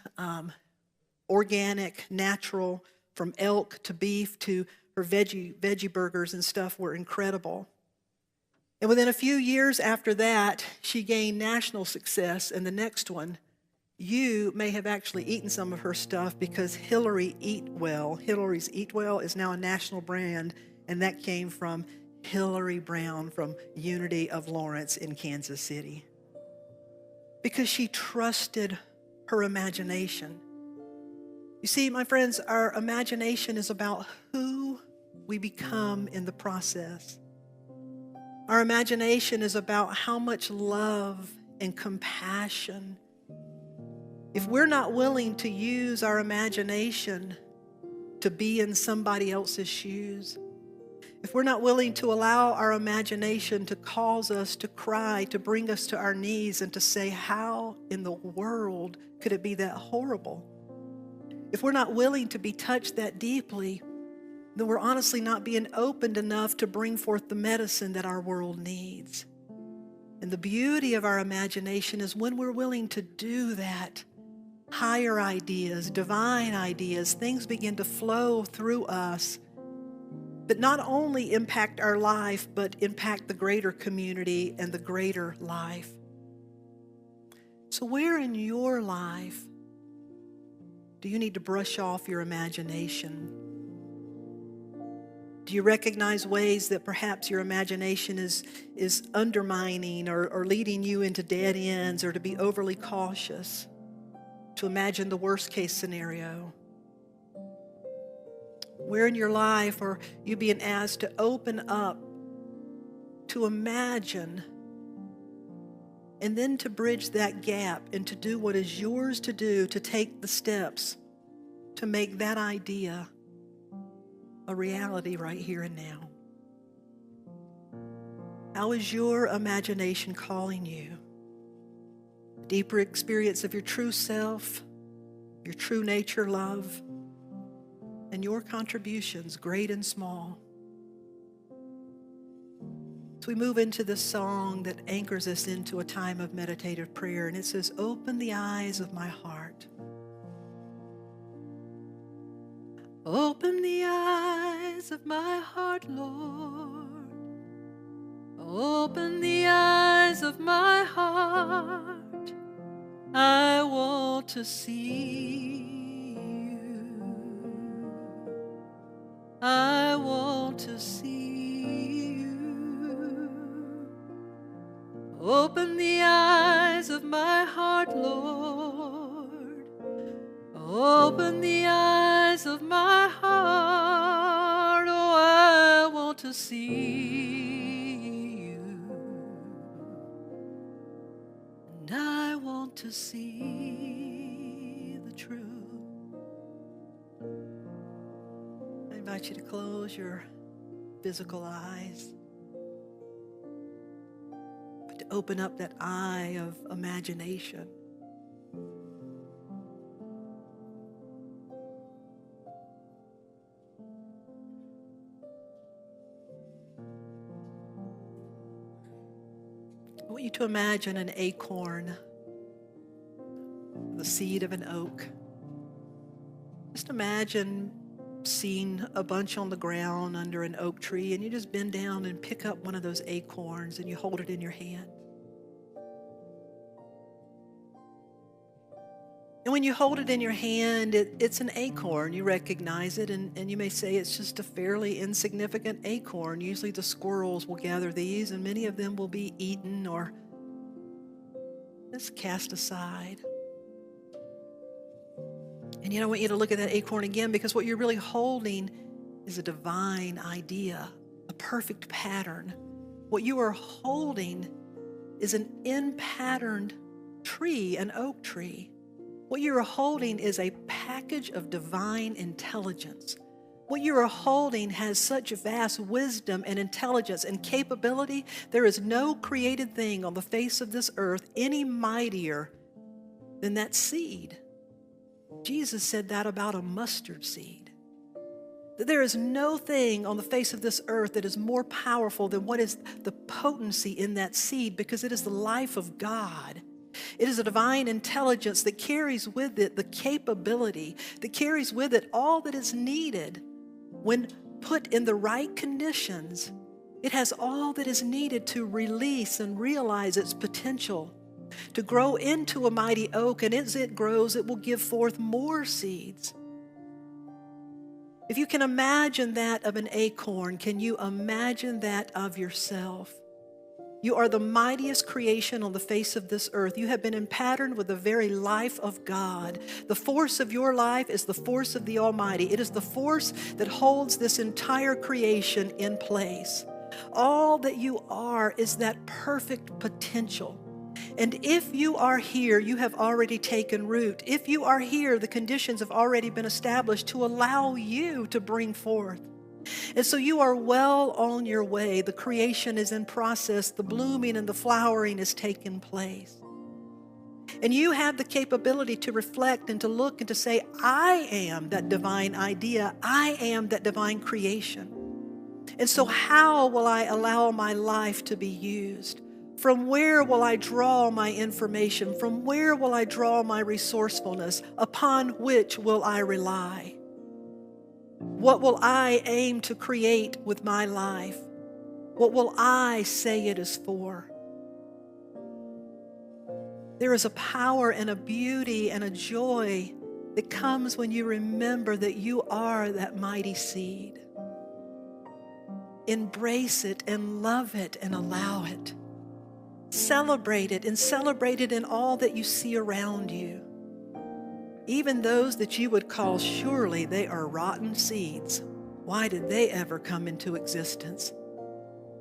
organic, natural, from elk to beef to her veggie burgers and stuff were incredible. And within a few years after that, she gained national success. And the next one, you may have actually eaten some of her stuff because Hillary's Eat Well is now a national brand, and that came from Hillary Brown from Unity of Lawrence in Kansas City. Because she trusted her imagination. You see, my friends, our imagination is about who we become in the process. Our imagination is about how much love and compassion. If we're not willing to use our imagination to be in somebody else's shoes, if we're not willing to allow our imagination to cause us to cry, to bring us to our knees and to say, how in the world could it be that horrible? If we're not willing to be touched that deeply, then we're honestly not being opened enough to bring forth the medicine that our world needs. And the beauty of our imagination is when we're willing to do that, higher ideas, divine ideas, things begin to flow through us that not only impact our life, but impact the greater community and the greater life. So where in your life do you need to brush off your imagination? Do you recognize ways that perhaps your imagination is undermining or leading you into dead ends, or to be overly cautious, to imagine the worst case scenario? Where in your life are you being asked to open up, to imagine, and then to bridge that gap and to do what is yours to do, to take the steps to make that idea a reality right here and now? How is your imagination calling you? Deeper experience of your true self, your true nature, love, and your contributions, great and small. So we move into this song that anchors us into a time of meditative prayer, and it says, open the eyes of my heart. Open the eyes of my heart, Lord. Open the eyes of my heart. I want to see you. I want to see you. Open the eyes of my heart, Lord. Open the eyes of my heart. Oh, I want to see you. And I want to see the truth. I invite you to close your physical eyes, but to open up that eye of imagination. I want you to imagine an acorn, the seed of an oak. Just imagine seeing a bunch on the ground under an oak tree, and you just bend down and pick up one of those acorns and you hold it in your hand. And when you hold it in your hand, it's an acorn. You recognize it, and you may say it's just a fairly insignificant acorn. Usually the squirrels will gather these, and many of them will be eaten or just cast aside. And yet I want you to look at that acorn again, because what you're really holding is a divine idea, a perfect pattern. What you are holding is an in-patterned tree, an oak tree. What you are holding is a package of divine intelligence. What you are holding has such vast wisdom and intelligence and capability. There is no created thing on the face of this earth any mightier than that seed. Jesus said that about a mustard seed. That there is no thing on the face of this earth that is more powerful than what is the potency in that seed, because it is the life of God. It is a divine intelligence that carries with it the capability, that carries with it all that is needed when put in the right conditions. It has all that is needed to release and realize its potential, to grow into a mighty oak, and as it grows, it will give forth more seeds. If you can imagine that of an acorn, can you imagine that of yourself? You are the mightiest creation on the face of this earth. You have been patterned with the very life of God. The force of your life is the force of the Almighty. It is the force that holds this entire creation in place. All that you are is that perfect potential. And if you are here, you have already taken root. If you are here, the conditions have already been established to allow you to bring forth. And so you are well on your way. The creation is in process. The blooming and the flowering is taking place. And you have the capability to reflect and to look and to say, I am that divine idea. I am that divine creation. And so how will I allow my life to be used? From where will I draw my information? From where will I draw my resourcefulness? Upon which will I rely? What will I aim to create with my life? What will I say it is for? There is a power and a beauty and a joy that comes when you remember that you are that mighty seed. Embrace it and love it and allow it. Celebrate it and celebrate it in all that you see around you. Even those that you would call surely they are rotten seeds. Why did they ever come into existence?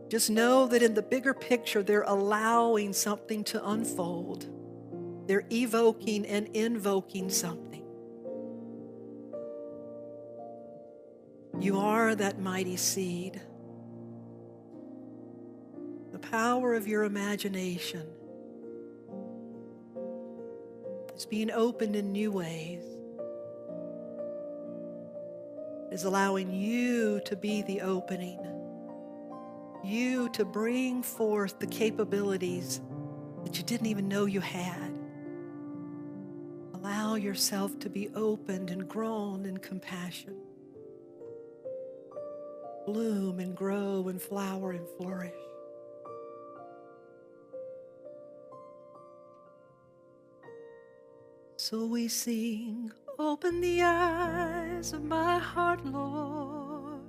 Just know that in the bigger picture, they're allowing something to unfold. They're evoking and invoking something. You are that mighty seed. The power of your imagination is being opened in new ways. Is allowing you to be the opening. You to bring forth the capabilities that you didn't even know you had. Allow yourself to be opened and grown in compassion. Bloom and grow and flower and flourish. So we sing, open the eyes of my heart, Lord.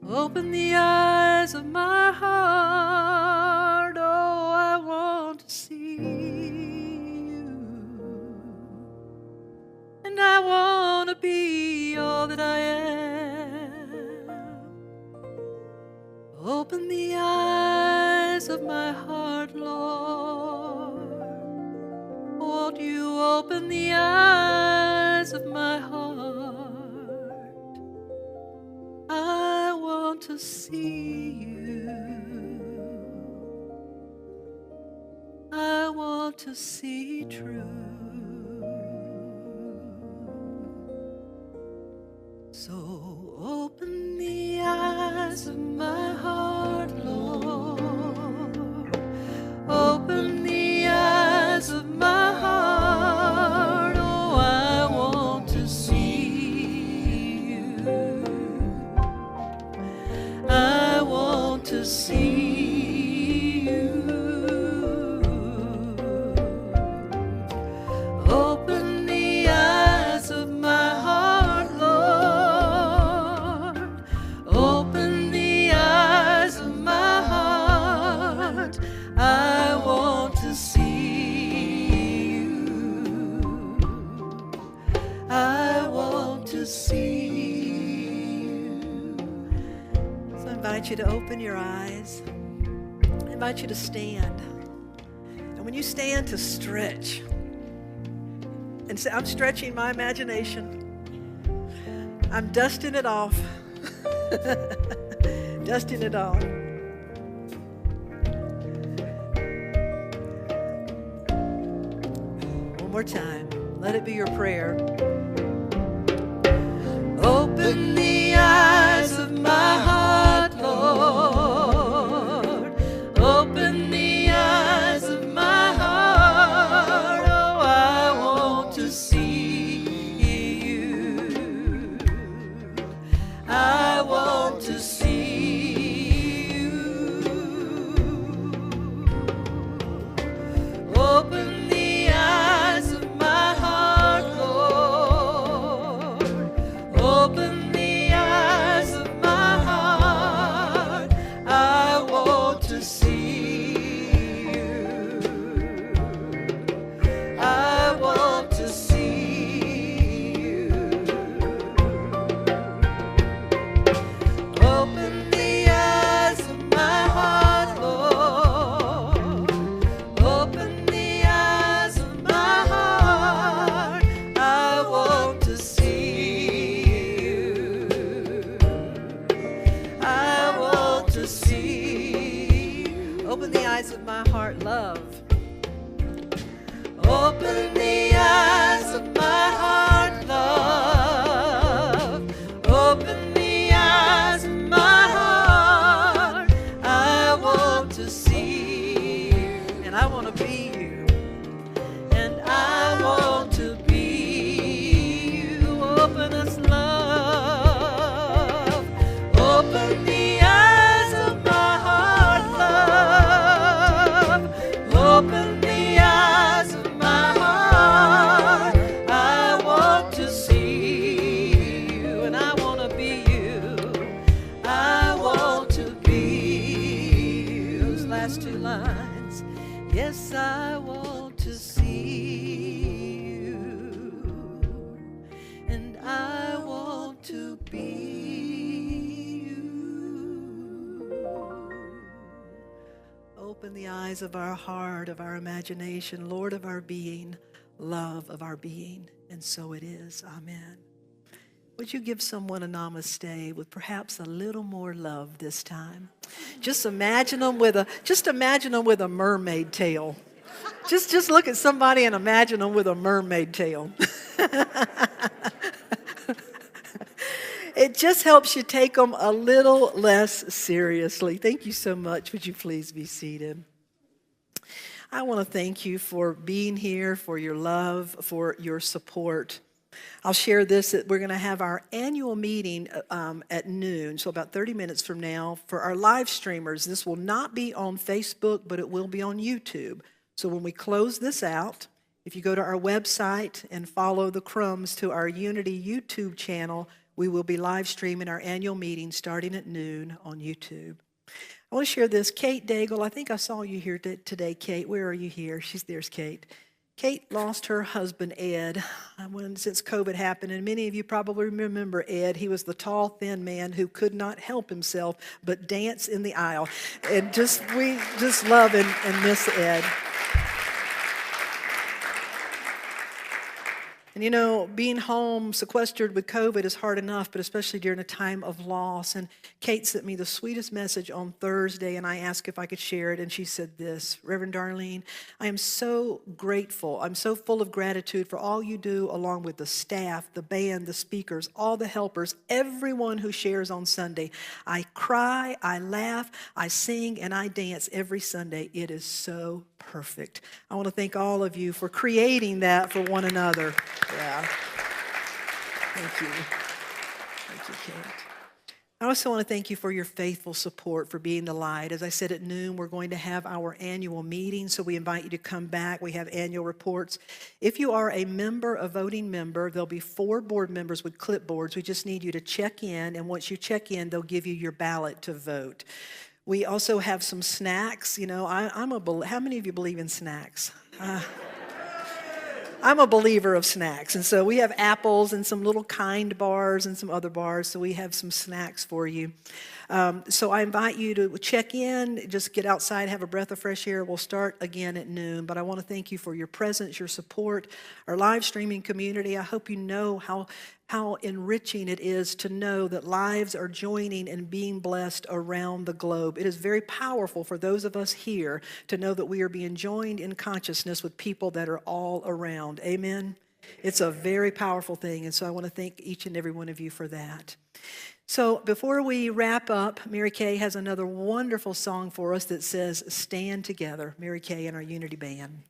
Open the eyes of my heart. Oh, I want to see you. And I want to be all that I am. Open the eyes of my heart, Lord. Won't you open the eyes of my heart? I want to see you. I want to see true. So open the eyes of my heart, Lord. Open the eyes of my heart. Oh, I want to see you. I want to see you. Open the eyes of my heart, Lord. Open the eyes of my heart. I want to see you. I want to see you. So I invite you to open your eyes. I invite you to stand. And when you stand, to stretch. And say, I'm stretching my imagination. I'm dusting it off. Dusting it off. One more time. Let it be your prayer. Open the eyes of my heart, Lord. Open the eyes of my heart. want to see you. Open the eyes of my heart, Lord. Open the eyes of my heart. I want to see you. I want to see you. Open the eyes of my heart, Lord. Open the eyes of my heart. I want to see you. I want to see you. Open the eyes of my heart, love. Open the eyes of my heart, love. Open the eyes of my heart. I want to see you, and I want to be you, and I want to be you. Open us, love. Open the eyes of my heart, love. Open the eyes of my heart. I want to see you, and I want to be you. I want to be you. Those last two lines. Yes, I want to see you, and I want to be you. Open the eyes of our heart, of our imagination, Lord of our being, love of our being, and so it is. Amen. Would you give someone a namaste with perhaps a little more love this time? Just imagine them with a mermaid tail. Just look at somebody and imagine them with a mermaid tail. It just helps you take them a little less seriously. Thank you so much. Would you please be seated? I want to thank you for being here, for your love, for your support. I'll share this, that we're going to have our annual meeting at noon, so about 30 minutes from now. For our live streamers, this will not be on Facebook, but it will be on YouTube. So when we close this out, if you go to our website and follow the crumbs to our Unity YouTube channel, we will be live streaming our annual meeting starting at noon on YouTube. I want to share this. Kate Daigle, I think I saw you here today, Kate. Where are you here? There's Kate. Kate lost her husband, Ed, since COVID happened, and many of you probably remember Ed. He was the tall, thin man who could not help himself but dance in the aisle. And we just love and miss Ed. And you know, being home sequestered with COVID is hard enough, but especially during a time of loss. And Kate sent me the sweetest message on Thursday, and I asked if I could share it, and she said this: Reverend Darlene, I am so grateful. I'm so full of gratitude for all you do, along with the staff, the band, the speakers, all the helpers, everyone who shares on Sunday. I cry, I laugh, I sing, and I dance every Sunday. It is so perfect. I want to thank all of you for creating that for one another. Yeah. Thank you. Thank you, Kate. I also want to thank you for your faithful support, for being the light. As I said, at noon, we're going to have our annual meeting, so we invite you to come back. We have annual reports. If you are a member, a voting member, there'll be 4 board members with clipboards. We just need you to check in, and once you check in, they'll give you your ballot to vote. We also have some snacks. You know, how many of you believe in snacks? I'm a believer of snacks, and so we have apples and some little Kind bars and some other bars, so we have some snacks for you. So I invite you to check in, just get outside, have a breath of fresh air. We'll start again at noon, but I want to thank you for your presence, your support, our live streaming community. I hope you know how enriching it is to know that lives are joining and being blessed around the globe. It is very powerful for those of us here to know that we are being joined in consciousness with people that are all around. Amen? It's a very powerful thing, and so I want to thank each and every one of you for that. So before we wrap up, Mary Kay has another wonderful song for us that says, "Stand Together." Mary Kay and our Unity Band.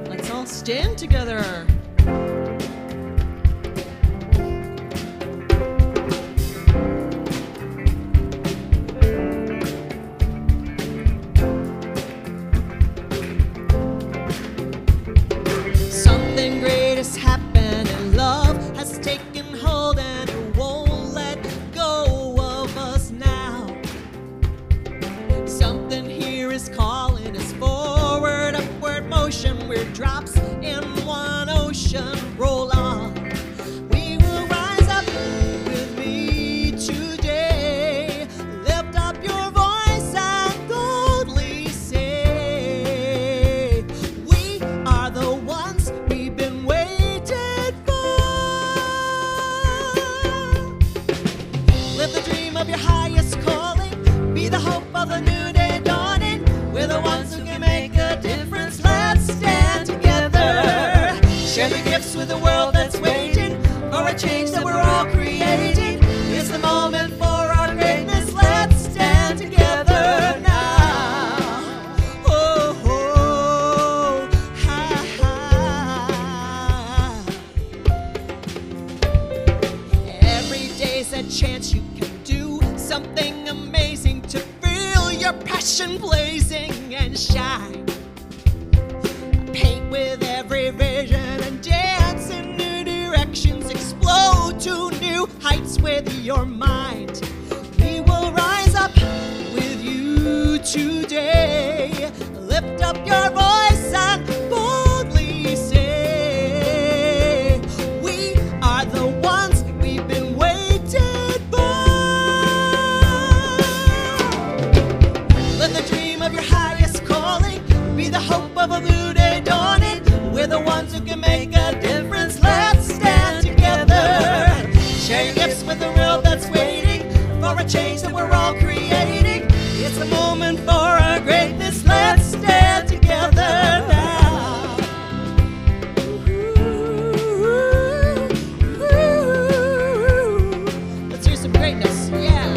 Let's all stand. stand together. Something great has happened and love has taken hold and it won't let go of us now. Something here is calling us forward, upward motion. We're drops in one ocean. Roll on. We will rise up with me today. Lift up your voice and boldly say, we are the ones we've been waiting for. Live the dream of your highest calling. Be the hope of a new day dawning. We're the ones who can make a difference. Let's stand together. Share the gifts with the world that's waiting for a change that we're all creating. It's the moment for our greatness. Let's stand together now. Oh, oh, ha, ha. Every day's a chance you can do something amazing to feel your passion blazing and shine. Paint with every vision and dance in new directions. Explode to new heights with your mind. We will rise up with you today. Lift up your voice and boldly say, we are the ones we've been waiting for. Live the dream of your highest calling. Be the hope of a new day dawning. We're the ones who can make a difference. Let's stand together. Share your gifts with the world that's waiting for a change that we're all creating. It's the moment for our greatness. Let's stand together now. Let's hear some greatness. Yeah.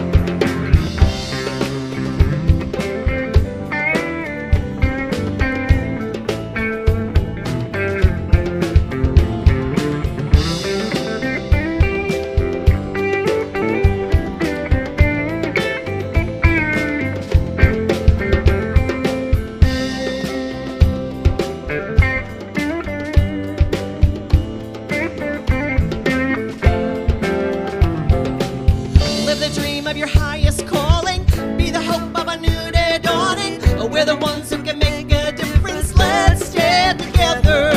Live the dream of your highest calling. Be the hope of a new day dawning. We're the ones who can make a difference. Let's stand together.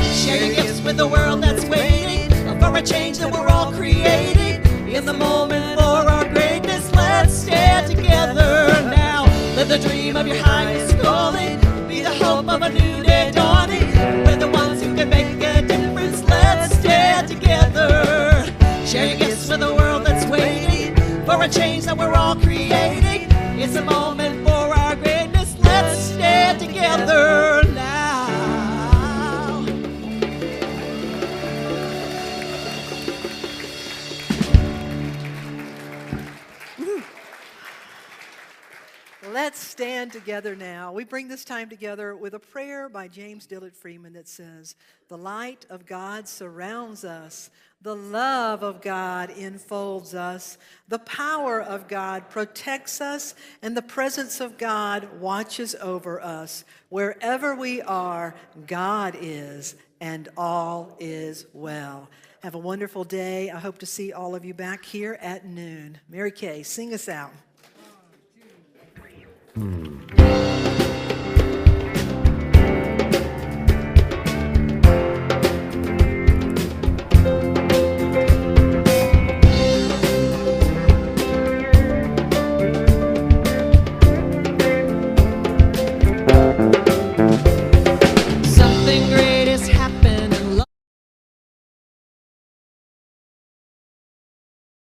Share your gifts with the world that's waiting for a change that we're all creating. In the moment for our greatness, let's stand together now. Live the dream of your highest calling. Be the hope of a new day dawning. We're the ones who can make a difference. Let's stand together. Share your gifts with the world that's waiting for a change that we're all creating. It's a moment for our greatness. Let's stand together now. Let's stand together now. We bring this time together with a prayer by James Dillard Freeman that says, the light of God surrounds us. The love of God enfolds us. The power of God protects us. And the presence of God watches over us. Wherever we are, God is, and all is well. Have a wonderful day. I hope to see all of you back here at noon. Mary Kay, sing us out. 1, 2, 3.